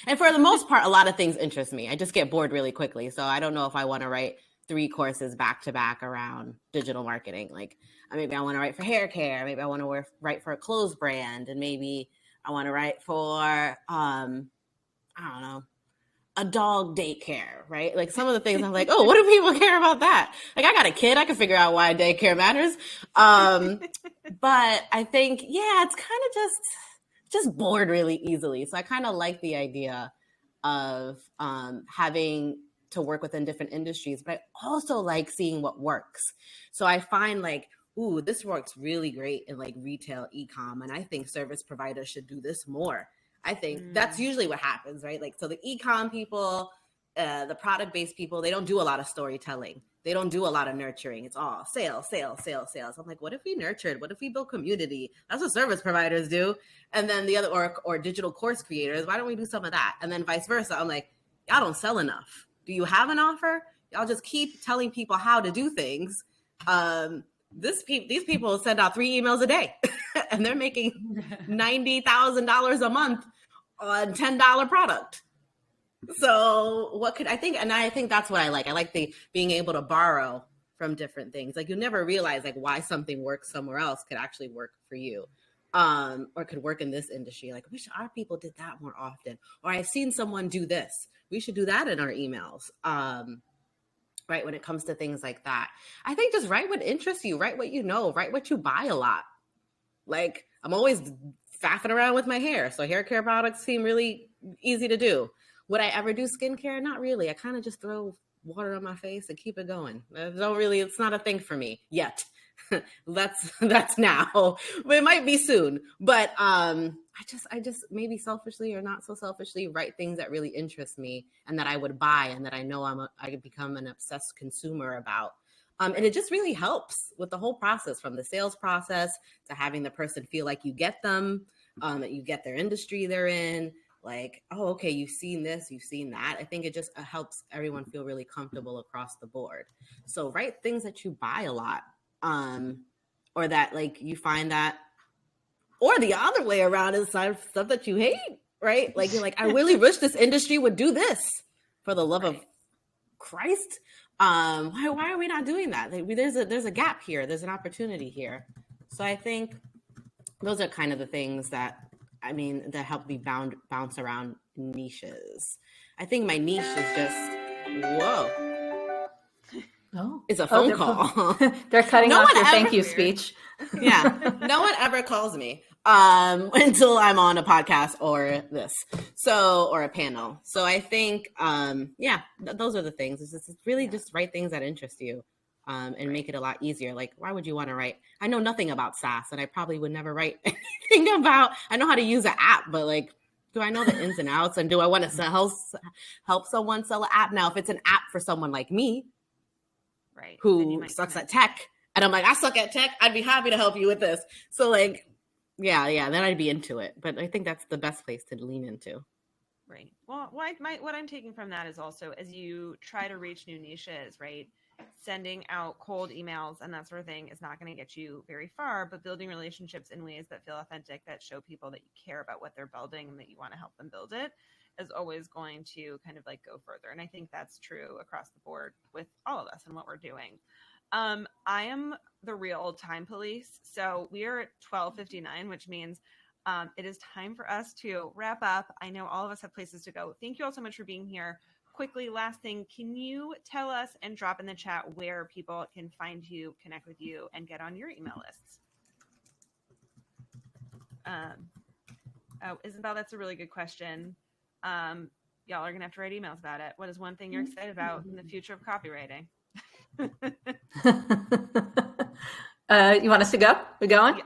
And for the most part, a lot of things interest me. I just get bored really quickly. So I don't know if I want to write 3 courses back to back around digital marketing. Like maybe I want to write for hair care. Maybe I want to write for a clothes brand. And maybe I want to write for, I don't know, a dog daycare, right? Like some of the things I'm like, oh, what do people care about that? Like I got a kid, I can figure out why daycare matters. But I think, yeah, it's kind of just bored really easily. So I kind of like the idea of having to work within different industries, but I also like seeing what works. So I find like, ooh, this works really great in like retail e-com. And I think service providers should do this more. I think that's usually what happens, right? Like, so the e-com people, the product-based people, they don't do a lot of storytelling. They don't do a lot of nurturing. It's all sales. I'm like, what if we nurtured? What if we built community? That's what service providers do. And then the other, or digital course creators, why don't we do some of that? And then vice versa. I'm like, y'all don't sell enough. Do you have an offer? Y'all just keep telling people how to do things. These people send out 3 emails a day and they're making $90,000 a month on $10 product. So what could I think? And I think that's what I like. I like being able to borrow from different things. Like you never realize like why something works somewhere else could actually work for you. Or could work in this industry. Like, I wish our people did that more often. Or I've seen someone do this. We should do that in our emails. Right, when it comes to things like that. I think just write what interests you, write what you know, write what you buy a lot. Like, I'm always faffing around with my hair, so hair care products seem really easy to do. Would I ever do skincare? Not really. I kind of just throw water on my face and keep it going. It's not a thing for me yet. that's now, but it might be soon. But I just maybe selfishly or not so selfishly write things that really interest me and that I would buy and that I know I become an obsessed consumer about. And it just really helps with the whole process, from the sales process to having the person feel like you get them, that you get their industry they're in. Like, oh, okay, you've seen this, you've seen that. I think it just helps everyone feel really comfortable across the board. So write things that you buy a lot. Or that like you find that, or the other way around is stuff that you hate, right? Like you're like, I really wish this industry would do this, for the love of Christ. Why are we not doing that? There's a gap here. There's an opportunity here. So I think those are kind of the things that help me bounce around niches. I think my niche is just, whoa. Oh, it's a phone call. They're cutting off your thank you speech. Yeah. No one ever calls me until I'm on a podcast or this. Or a panel. So I think, those are the things. It's really just write things that interest you and make it a lot easier. Like, why would you want to write? I know nothing about SaaS and I probably would never write anything about, I know how to use an app, but like, do I know the ins and outs? And do I want to help someone sell an app? Now, if it's an app for someone like me, who sucks at tech, and I'm like, I suck at tech, I'd be happy to help you with this. So like, Yeah, then I'd be into it. But I think that's the best place to lean into. Right. Well, what I'm taking from that is also as you try to reach new niches, right? Sending out cold emails and that sort of thing is not going to get you very far, but building relationships in ways that feel authentic, that show people that you care about what they're building and that you want to help them build it is always going to kind of like go further. And I think that's true across the board with all of us and what we're doing. I am the real time police. So we are at 12:59, which means it is time for us to wrap up. I know all of us have places to go. Thank you all so much for being here. Quickly, last thing, can you tell us and drop in the chat where people can find you, connect with you, and get on your email lists? Isabel, that's a really good question. Y'all are going to have to write emails about it. What is one thing you're excited about in the future of copywriting? You want us to go? We're going?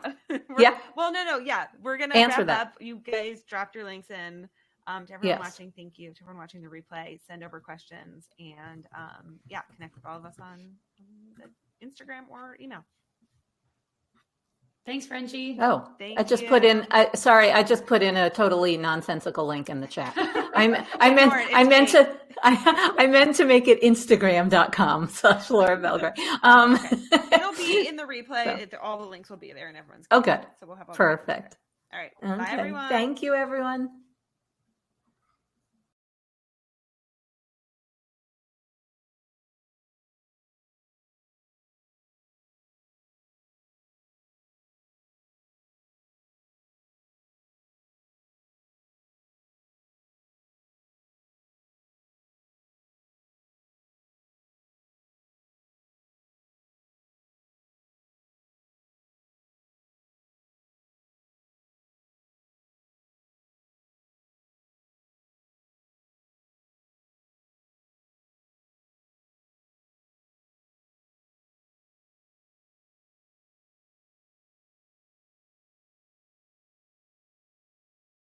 Yeah. Well, no. Yeah. We're going to answer wrap up. You guys dropped your links in. To everyone watching, thank you. To everyone watching the replay, send over questions and connect with all of us on the Instagram or email. Thanks, Frenchie. Oh, Thank I just you. put in. I just put in a totally nonsensical link in the chat. I meant to make it Instagram.com/Laura Belgray. Okay. It'll be in the replay. So. All the links will be there, and everyone's. Okay. So we'll have all perfect. All right. Bye, everyone. Thank you, everyone.